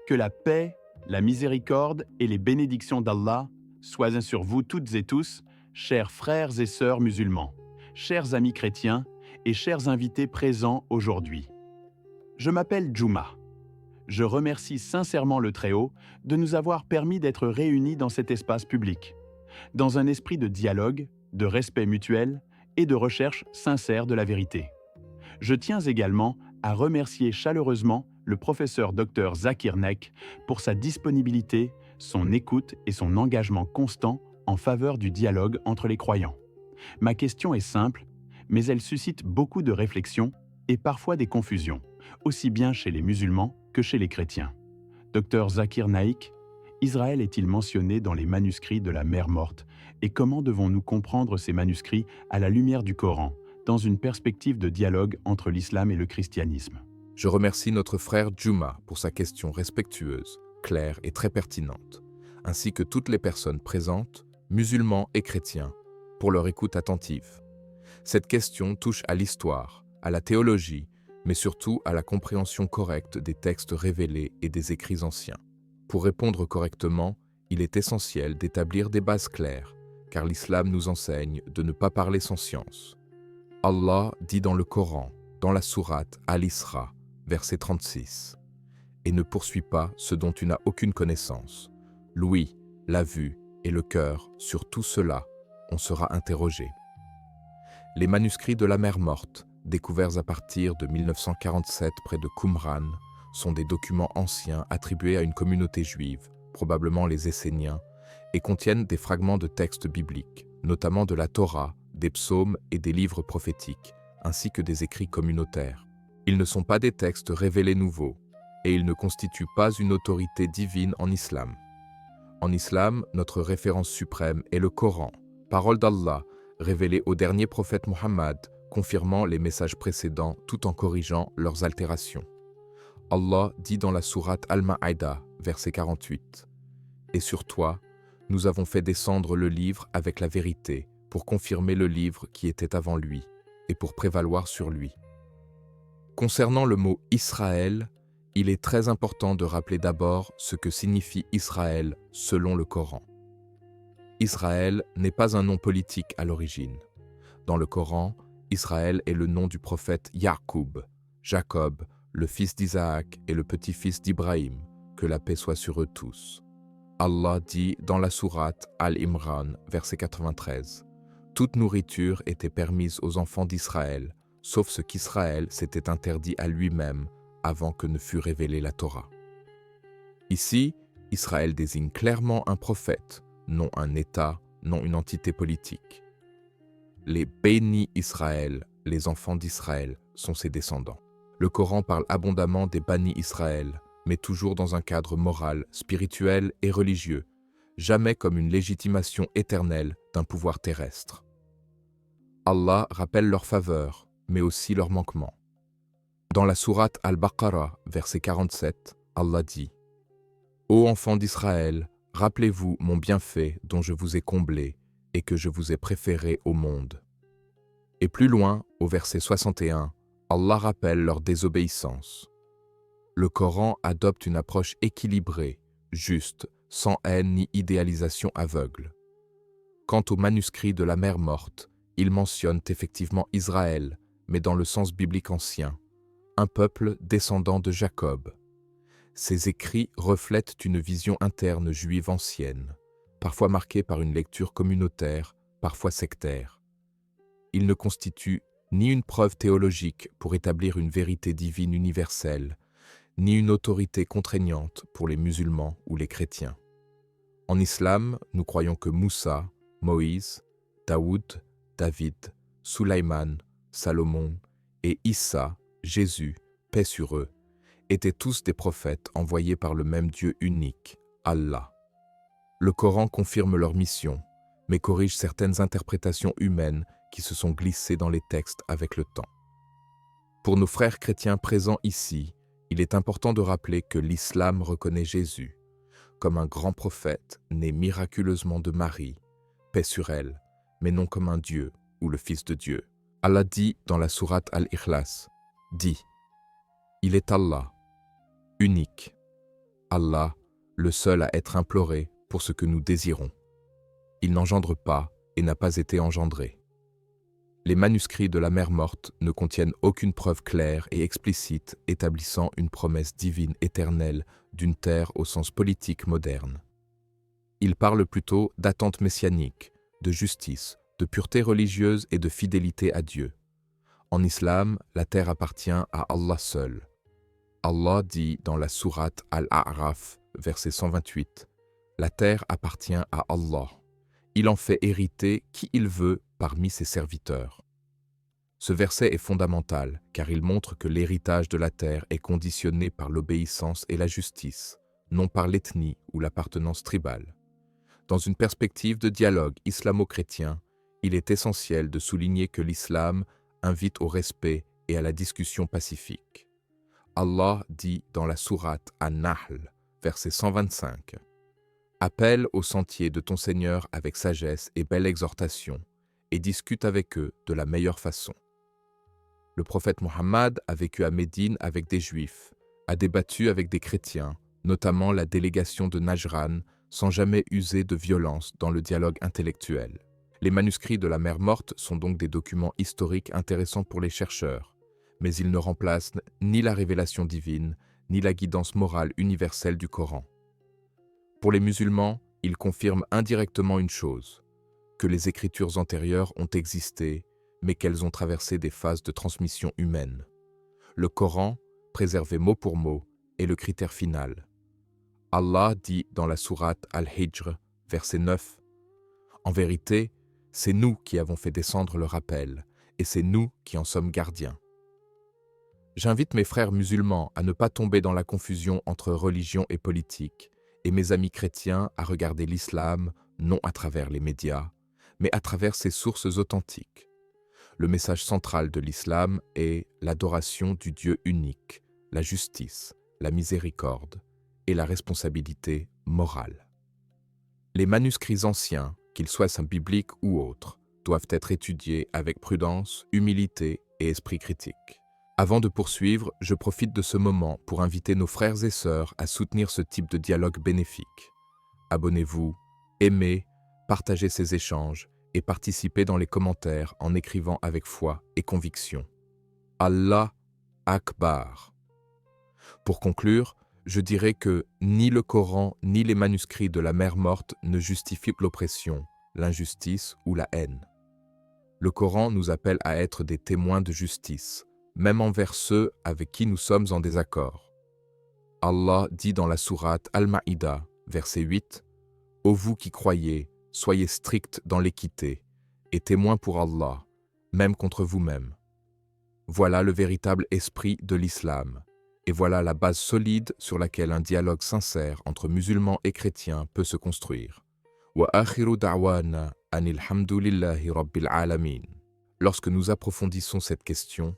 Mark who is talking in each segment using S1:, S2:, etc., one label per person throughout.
S1: Que la paix, la miséricorde et les bénédictions d'Allah soient sur vous toutes et tous, chers frères et sœurs musulmans, chers amis chrétiens et chers invités présents aujourd'hui. Je m'appelle Juma. Je remercie sincèrement le Très-Haut de nous avoir permis d'être réunis dans cet espace public, dans un esprit de dialogue, de respect mutuel et de recherche sincère de la vérité. Je tiens également à remercier chaleureusement le professeur Dr Zakir Naik pour sa disponibilité, son écoute et son engagement constant en faveur du dialogue entre les croyants. Ma question est simple, mais elle suscite beaucoup de réflexions et parfois des confusions, aussi bien chez les musulmans que chez les chrétiens. Dr Zakir Naik, Israël est-il mentionné dans les manuscrits de la Mer Morte et comment devons-nous comprendre ces manuscrits à la lumière du Coran, dans une perspective de dialogue entre l'islam et le christianisme?
S2: Je remercie notre frère Juma pour sa question respectueuse, claire et très pertinente, ainsi que toutes les personnes présentes, musulmans et chrétiens, pour leur écoute attentive. Cette question touche à l'histoire, à la théologie, mais surtout à la compréhension correcte des textes révélés et des écrits anciens. Pour répondre correctement, il est essentiel d'établir des bases claires, car l'islam nous enseigne de ne pas parler sans science. Allah dit dans le Coran, dans la sourate Al-Isra, verset 36, « Et ne poursuis pas ce dont tu n'as aucune connaissance. L'ouïe, la vue et le cœur, sur tout cela, on sera interrogé. » Les manuscrits de la Mer Morte, découverts à partir de 1947 près de Qumran, sont des documents anciens attribués à une communauté juive, probablement les Esséniens, et contiennent des fragments de textes bibliques, notamment de la Torah, des psaumes et des livres prophétiques, ainsi que des écrits communautaires. Ils ne sont pas des textes révélés nouveaux, et ils ne constituent pas une autorité divine en islam. En islam, notre référence suprême est le Coran, parole d'Allah, révélée au dernier prophète Muhammad, confirmant les messages précédents tout en corrigeant leurs altérations. Allah dit dans la sourate Al-Ma'ida, verset 48, « Et sur toi, nous avons fait descendre le livre avec la vérité, pour confirmer le livre qui était avant lui, et pour prévaloir sur lui. » Concernant le mot « Israël », il est très important de rappeler d'abord ce que signifie Israël selon le Coran. Israël n'est pas un nom politique à l'origine. Dans le Coran, Israël est le nom du prophète Ya'qub, Jacob, le fils d'Isaac et le petit-fils d'Ibrahim, que la paix soit sur eux tous. Allah dit dans la sourate Al-Imran, verset 93, « Toute nourriture était permise aux enfants d'Israël, sauf ce qu'Israël s'était interdit à lui-même avant que ne fût révélée la Torah. » Ici, Israël désigne clairement un prophète, non un État, non une entité politique. Les bénis Israël, les enfants d'Israël, sont ses descendants. Le Coran parle abondamment des Bani Israël, mais toujours dans un cadre moral, spirituel et religieux, jamais comme une légitimation éternelle d'un pouvoir terrestre. Allah rappelle leurs faveurs, mais aussi leurs manquements. Dans la sourate Al-Baqarah, verset 47, Allah dit « Ô enfants d'Israël, rappelez-vous mon bienfait dont je vous ai comblé et que je vous ai préféré au monde. » Et plus loin, au verset 61, Allah rappelle leur désobéissance. Le Coran adopte une approche équilibrée, juste, sans haine ni idéalisation aveugle. Quant au manuscrit de la Mer Morte, il mentionne effectivement Israël, mais dans le sens biblique ancien, un peuple descendant de Jacob. Ces écrits reflètent une vision interne juive ancienne, parfois marquée par une lecture communautaire, parfois sectaire. Ils ne constituent ni une preuve théologique pour établir une vérité divine universelle, ni une autorité contraignante pour les musulmans ou les chrétiens. En islam, nous croyons que Moussa, Moïse, Daoud, David, Sulaïman, Salomon et Issa, Jésus, paix sur eux, étaient tous des prophètes envoyés par le même Dieu unique, Allah. Le Coran confirme leur mission, mais corrige certaines interprétations humaines qui se sont glissées dans les textes avec le temps. Pour nos frères chrétiens présents ici, il est important de rappeler que l'islam reconnaît Jésus comme un grand prophète né miraculeusement de Marie, paix sur elle, mais non comme un Dieu ou le Fils de Dieu. Allah dit dans la sourate Al-Ikhlas, dit « Il est Allah, unique. Allah, le seul à être imploré pour ce que nous désirons. Il n'engendre pas et n'a pas été engendré. Les manuscrits de la mer morte ne contiennent aucune preuve claire et explicite établissant une promesse divine éternelle d'une terre au sens politique moderne. Ils parlent plutôt d'attente messianique, de justice, de pureté religieuse et de fidélité à Dieu. En islam, la terre appartient à Allah seul. Allah dit dans la sourate Al-A'raf, verset 128, « La terre appartient à Allah. Il en fait hériter qui il veut parmi ses serviteurs. » Ce verset est fondamental car il montre que l'héritage de la terre est conditionné par l'obéissance et la justice, non par l'ethnie ou l'appartenance tribale. Dans une perspective de dialogue islamo-chrétien, il est essentiel de souligner que l'islam invite au respect et à la discussion pacifique. Allah dit dans la sourate An-Nahl, verset 125, « Appelle au sentier de ton Seigneur avec sagesse et belle exhortation, et discute avec eux de la meilleure façon. » Le prophète Mohammed a vécu à Médine avec des Juifs, a débattu avec des chrétiens, notamment la délégation de Najran, sans jamais user de violence dans le dialogue intellectuel. Les manuscrits de la mer morte sont donc des documents historiques intéressants pour les chercheurs, mais ils ne remplacent ni la révélation divine, ni la guidance morale universelle du Coran. Pour les musulmans, ils confirment indirectement une chose, que les écritures antérieures ont existé, mais qu'elles ont traversé des phases de transmission humaine. Le Coran, préservé mot pour mot, est le critère final. Allah dit dans la sourate Al-Hijr, verset 9, « En vérité, c'est nous qui avons fait descendre le rappel, et c'est nous qui en sommes gardiens. » J'invite mes frères musulmans à ne pas tomber dans la confusion entre religion et politique, et mes amis chrétiens à regarder l'islam non à travers les médias, mais à travers ses sources authentiques. Le message central de l'islam est l'adoration du Dieu unique, la justice, la miséricorde et la responsabilité morale. Les manuscrits anciens, qu'ils soient saints bibliques ou autres, doivent être étudiés avec prudence, humilité et esprit critique. Avant de poursuivre, je profite de ce moment pour inviter nos frères et sœurs à soutenir ce type de dialogue bénéfique. Abonnez-vous, aimez, partagez ces échanges et participez dans les commentaires en écrivant avec foi et conviction. Allah Akbar. Pour conclure, je dirais que ni le Coran ni les manuscrits de la mer morte ne justifient l'oppression, l'injustice ou la haine. Le Coran nous appelle à être des témoins de justice, même envers ceux avec qui nous sommes en désaccord. Allah dit dans la sourate Al-Ma'ida, verset 8, « Ô vous qui croyez, soyez stricts dans l'équité, et témoins pour Allah, même contre vous-même. » Voilà le véritable esprit de l'islam, et voilà la base solide sur laquelle un dialogue sincère entre musulmans et chrétiens peut se construire. Wa akhiru da'wana anil hamdulillahi rabbil alamin. Lorsque nous approfondissons cette question,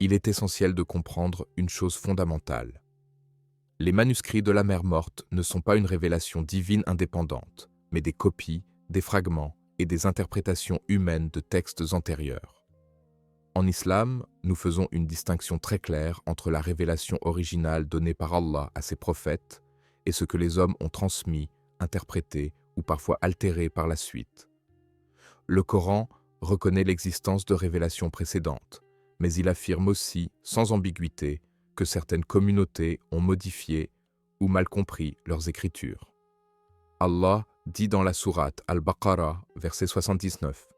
S2: il est essentiel de comprendre une chose fondamentale. Les manuscrits de la mer morte ne sont pas une révélation divine indépendante, mais des copies, des fragments et des interprétations humaines de textes antérieurs. En islam, nous faisons une distinction très claire entre la révélation originale donnée par Allah à ses prophètes et ce que les hommes ont transmis, interprété ou parfois altéré par la suite. Le Coran reconnaît l'existence de révélations précédentes, mais il affirme aussi, sans ambiguïté, que certaines communautés ont modifié ou mal compris leurs écritures. Allah dit dans la sourate Al-Baqarah, verset 79,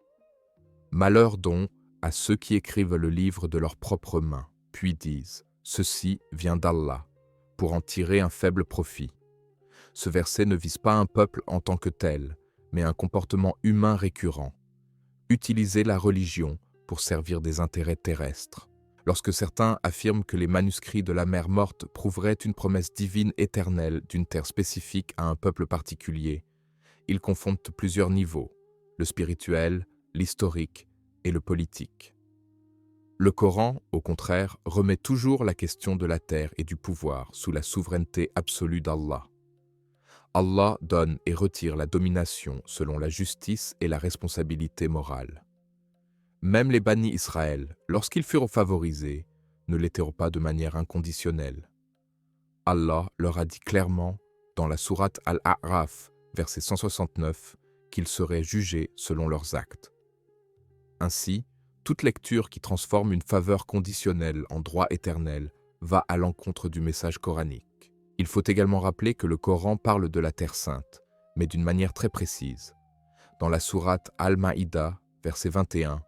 S2: « Malheur donc à ceux qui écrivent le livre de leurs propres mains, puis disent « Ceci vient d'Allah » pour en tirer un faible profit. Ce verset ne vise pas un peuple en tant que tel, mais un comportement humain récurrent. Utiliser la religion pour servir des intérêts terrestres. Lorsque certains affirment que les manuscrits de la mer morte prouveraient une promesse divine éternelle d'une terre spécifique à un peuple particulier, ils confondent plusieurs niveaux, le spirituel, l'historique et le politique. Le Coran, au contraire, remet toujours la question de la terre et du pouvoir sous la souveraineté absolue d'Allah. Allah donne et retire la domination selon la justice et la responsabilité morale. Même les Bani Israël, lorsqu'ils furent favorisés, ne l'étaient pas de manière inconditionnelle. Allah leur a dit clairement dans la sourate Al-A'raf, verset 169, qu'ils seraient jugés selon leurs actes. Ainsi, toute lecture qui transforme une faveur conditionnelle en droit éternel va à l'encontre du message coranique. Il faut également rappeler que le Coran parle de la Terre sainte, mais d'une manière très précise. Dans la sourate Al-Maïda, verset 21,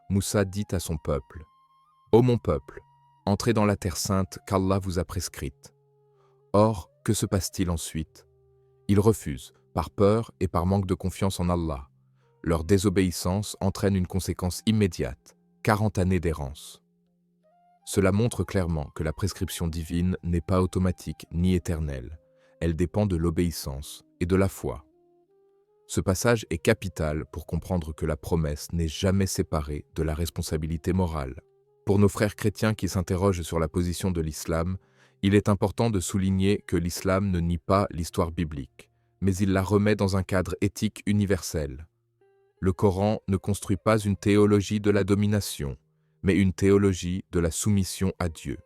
S2: Moussa dit à son peuple : « Ô mon peuple, entrez dans la Terre sainte qu'Allah vous a prescrite. » Or, que se passe-t-il ensuite ? Ils refusent, par peur et par manque de confiance en Allah. Leur désobéissance entraîne une conséquence immédiate, 40 années d'errance. Cela montre clairement que la prescription divine n'est pas automatique ni éternelle. Elle dépend de l'obéissance et de la foi. Ce passage est capital pour comprendre que la promesse n'est jamais séparée de la responsabilité morale. Pour nos frères chrétiens qui s'interrogent sur la position de l'islam, il est important de souligner que l'islam ne nie pas l'histoire biblique, mais il la remet dans un cadre éthique universel. Le Coran ne construit pas une théologie de la domination, mais une théologie de la soumission à Dieu.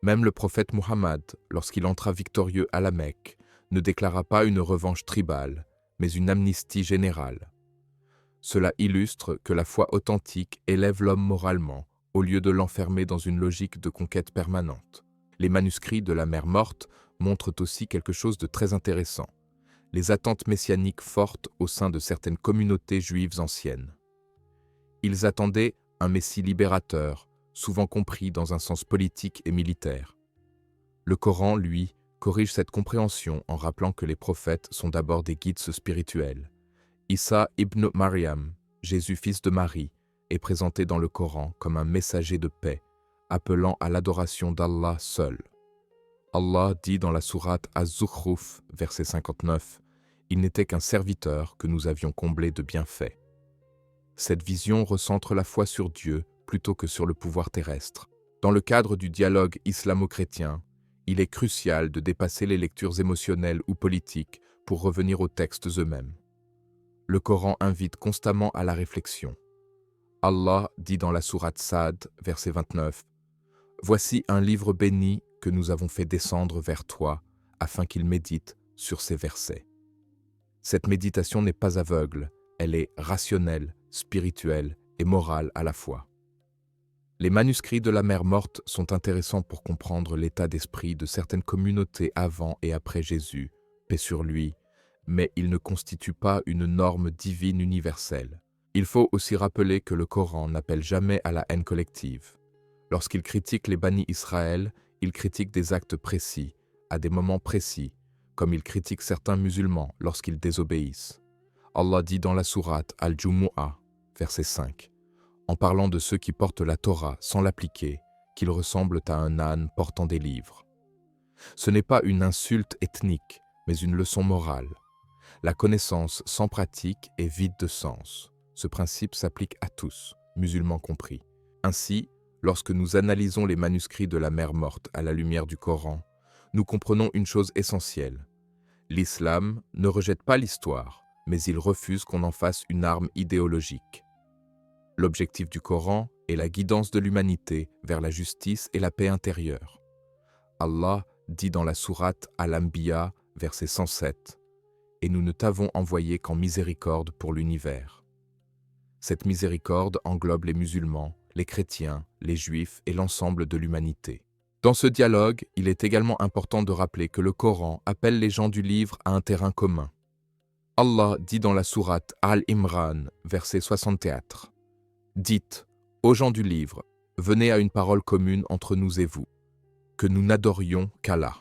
S2: Même le prophète Muhammad, lorsqu'il entra victorieux à la Mecque, ne déclara pas une revanche tribale, mais une amnistie générale. Cela illustre que la foi authentique élève l'homme moralement, au lieu de l'enfermer dans une logique de conquête permanente. Les manuscrits de la mer Morte montrent aussi quelque chose de très intéressant: les attentes messianiques fortes au sein de certaines communautés juives anciennes. Ils attendaient un Messie libérateur, souvent compris dans un sens politique et militaire. Le Coran, lui, corrige cette compréhension en rappelant que les prophètes sont d'abord des guides spirituels. Isa ibn Maryam, Jésus fils de Marie, est présenté dans le Coran comme un messager de paix, appelant à l'adoration d'Allah seul. Allah dit dans la sourate Az-Zukhruf, verset 59, « Il n'était qu'un serviteur que nous avions comblé de bienfaits. » Cette vision recentre la foi sur Dieu plutôt que sur le pouvoir terrestre. Dans le cadre du dialogue islamo-chrétien, il est crucial de dépasser les lectures émotionnelles ou politiques pour revenir aux textes eux-mêmes. Le Coran invite constamment à la réflexion. Allah dit dans la sourate Sad, verset 29, « Voici un livre béni que nous avons fait descendre vers toi, afin qu'il médite sur ces versets. » Cette méditation n'est pas aveugle, elle est rationnelle, spirituelle et morale à la fois. Les manuscrits de la mer Morte sont intéressants pour comprendre l'état d'esprit de certaines communautés avant et après Jésus, paix sur lui, mais ils ne constituent pas une norme divine universelle. Il faut aussi rappeler que le Coran n'appelle jamais à la haine collective. Lorsqu'il critique les Bani Israël, il critique des actes précis, à des moments précis, comme il critique certains musulmans lorsqu'ils désobéissent. Allah dit dans la sourate Al-Jumu'ah, verset 5, en parlant de ceux qui portent la Torah sans l'appliquer, qu'ils ressemblent à un âne portant des livres. Ce n'est pas une insulte ethnique, mais une leçon morale. La connaissance sans pratique est vide de sens. Ce principe s'applique à tous, musulmans compris. Ainsi, lorsque nous analysons les manuscrits de la mer Morte à la lumière du Coran, nous comprenons une chose essentielle. L'islam ne rejette pas l'histoire, mais il refuse qu'on en fasse une arme idéologique. L'objectif du Coran est la guidance de l'humanité vers la justice et la paix intérieure. Allah dit dans la sourate Al-Anbiya, verset 107, « Et nous ne t'avons envoyé qu'en miséricorde pour l'univers. » Cette miséricorde englobe les musulmans, les chrétiens, les juifs et l'ensemble de l'humanité. Dans ce dialogue, il est également important de rappeler que le Coran appelle les gens du livre à un terrain commun. Allah dit dans la sourate Al-Imran, verset 64, « Dites, ô gens du livre, venez à une parole commune entre nous et vous, que nous n'adorions qu'Allah. »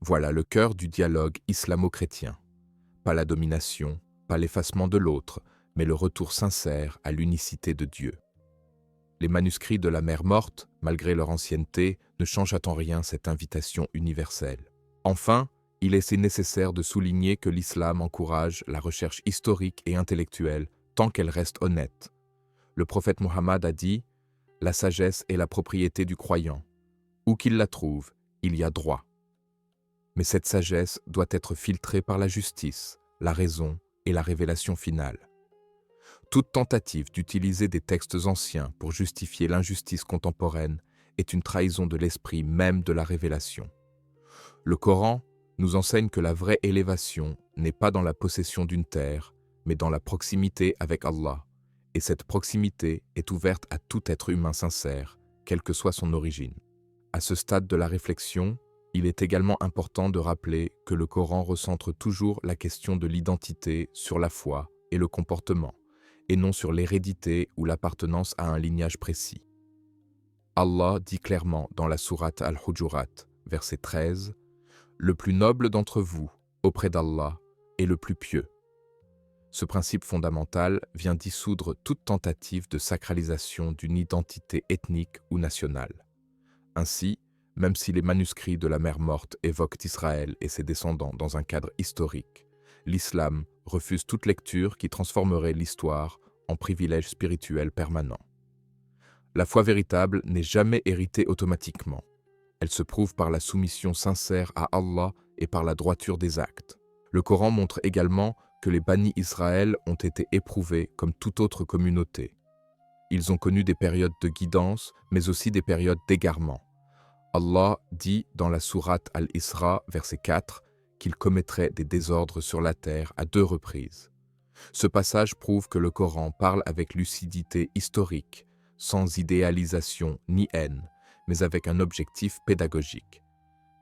S2: Voilà le cœur du dialogue islamo-chrétien. Pas la domination, pas l'effacement de l'autre, mais le retour sincère à l'unicité de Dieu. Les manuscrits de la mer Morte, malgré leur ancienneté, ne changent en rien cette invitation universelle. Enfin, il est nécessaire de souligner que l'islam encourage la recherche historique et intellectuelle tant qu'elle reste honnête. Le prophète Mohammed a dit « La sagesse est la propriété du croyant. Où qu'il la trouve, il y a droit. » Mais cette sagesse doit être filtrée par la justice, la raison et la révélation finale. Toute tentative d'utiliser des textes anciens pour justifier l'injustice contemporaine est une trahison de l'esprit même de la révélation. Le Coran nous enseigne que la vraie élévation n'est pas dans la possession d'une terre, mais dans la proximité avec Allah, et cette proximité est ouverte à tout être humain sincère, quelle que soit son origine. À ce stade de la réflexion, il est également important de rappeler que le Coran recentre toujours la question de l'identité sur la foi et le comportement, et non sur l'hérédité ou l'appartenance à un lignage précis. Allah dit clairement dans la sourate Al-Hujurat, verset 13, « Le plus noble d'entre vous, auprès d'Allah, est le plus pieux. » Ce principe fondamental vient dissoudre toute tentative de sacralisation d'une identité ethnique ou nationale. Ainsi, même si les manuscrits de la mer Morte évoquent Israël et ses descendants dans un cadre historique, l'islam refuse toute lecture qui transformerait l'histoire en privilège spirituel permanent. La foi véritable n'est jamais héritée automatiquement. Elle se prouve par la soumission sincère à Allah et par la droiture des actes. Le Coran montre également que les Bani Israël ont été éprouvés comme toute autre communauté. Ils ont connu des périodes de guidance, mais aussi des périodes d'égarement. Allah dit dans la sourate Al-Isra, verset 4, qu'il commettrait des désordres sur la terre à 2 reprises. Ce passage prouve que le Coran parle avec lucidité historique, sans idéalisation ni haine, mais avec un objectif pédagogique: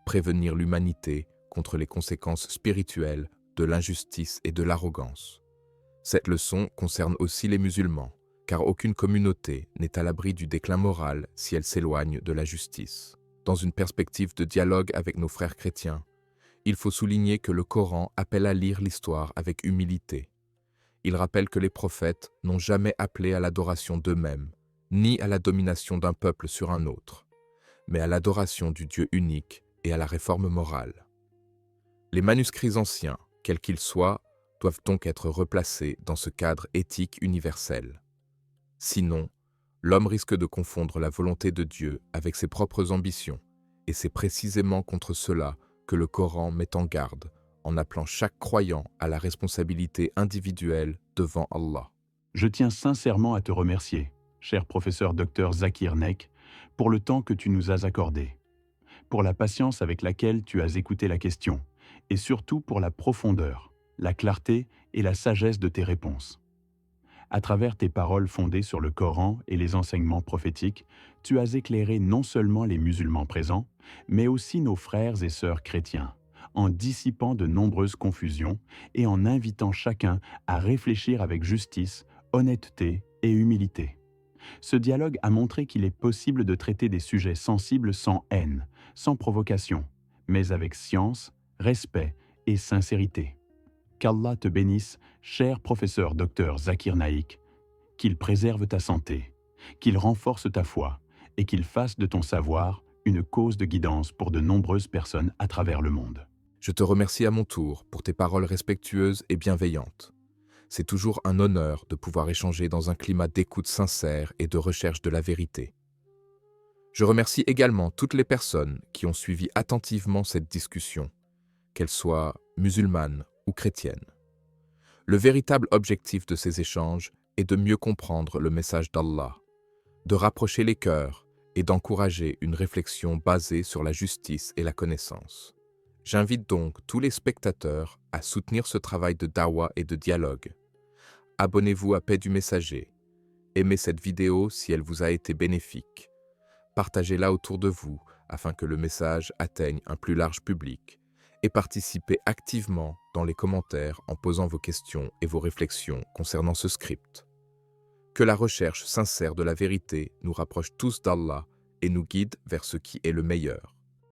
S2: prévenir l'humanité contre les conséquences spirituelles de l'injustice et de l'arrogance. Cette leçon concerne aussi les musulmans, car aucune communauté n'est à l'abri du déclin moral si elle s'éloigne de la justice. Dans une perspective de dialogue avec nos frères chrétiens, il faut souligner que le Coran appelle à lire l'histoire avec humilité. Il rappelle que les prophètes n'ont jamais appelé à l'adoration d'eux-mêmes, ni à la domination d'un peuple sur un autre, mais à l'adoration du Dieu unique et à la réforme morale. Les manuscrits anciens, quels qu'ils soient, doivent donc être replacés dans ce cadre éthique universel. Sinon, l'homme risque de confondre la volonté de Dieu avec ses propres ambitions, et c'est précisément contre cela que le Coran met en garde, en appelant chaque croyant à la responsabilité individuelle devant Allah.
S1: Je tiens sincèrement à te remercier, cher professeur Dr Zakir Naik, pour le temps que tu nous as accordé, pour la patience avec laquelle tu as écouté la question, et surtout pour la profondeur, la clarté et la sagesse de tes réponses. À travers tes paroles fondées sur le Coran et les enseignements prophétiques, tu as éclairé non seulement les musulmans présents, mais aussi nos frères et sœurs chrétiens, en dissipant de nombreuses confusions et en invitant chacun à réfléchir avec justice, honnêteté et humilité. Ce dialogue a montré qu'il est possible de traiter des sujets sensibles sans haine, sans provocation, mais avec science, respect et sincérité. Qu'Allah te bénisse, cher professeur Dr Zakir Naik, qu'il préserve ta santé, qu'il renforce ta foi et qu'il fasse de ton savoir une cause de guidance pour de nombreuses personnes à travers le monde.
S2: Je te remercie à mon tour pour tes paroles respectueuses et bienveillantes. C'est toujours un honneur de pouvoir échanger dans un climat d'écoute sincère et de recherche de la vérité. Je remercie également toutes les personnes qui ont suivi attentivement cette discussion, qu'elles soient musulmanes ou chrétiennes. Le véritable objectif de ces échanges est de mieux comprendre le message d'Allah, de rapprocher les cœurs et d'encourager une réflexion basée sur la justice et la connaissance. J'invite donc tous les spectateurs à soutenir ce travail de dawa et de dialogue. Abonnez-vous à Paix du Messager. Aimez cette vidéo si elle vous a été bénéfique. Partagez-la autour de vous afin que le message atteigne un plus large public. Et participez activement dans les commentaires en posant vos questions et vos réflexions concernant ce script. Que la recherche sincère de la vérité nous rapproche tous d'Allah et nous guide vers ce qui est le meilleur.